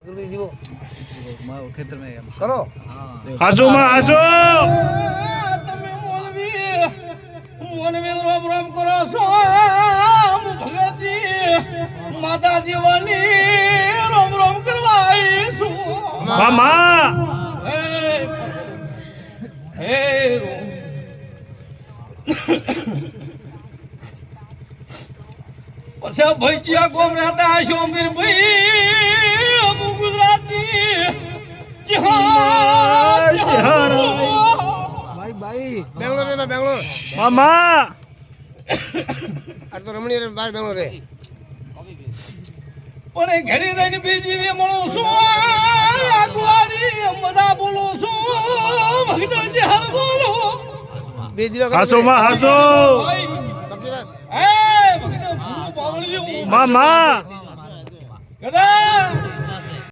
ખેતર में કરો હાસો માં હાસો તમે મોનવી રામ રામ કરો છો ભગતી માતા જીવાની રામ રામ કરવા આવીશું મામા હે પછી ભાઈચિયા ગોમ રહેતા હશો અમીર ભાઈ અમુ ગુજરાતી ચિહાર ભાઈ બેંગ્લોર રે બેંગ્લોર મામા આ તો રમણીય રે બાર બેંગ્લોર રે પણ એ ઘરે રહીને બીજી વે મળું છું આગવાડી મજા બોલું છું ભગતન ચિહાર બોલું બે દિવસ હાસો માં હાસો એ ભગતન પાવળી મામા ગદા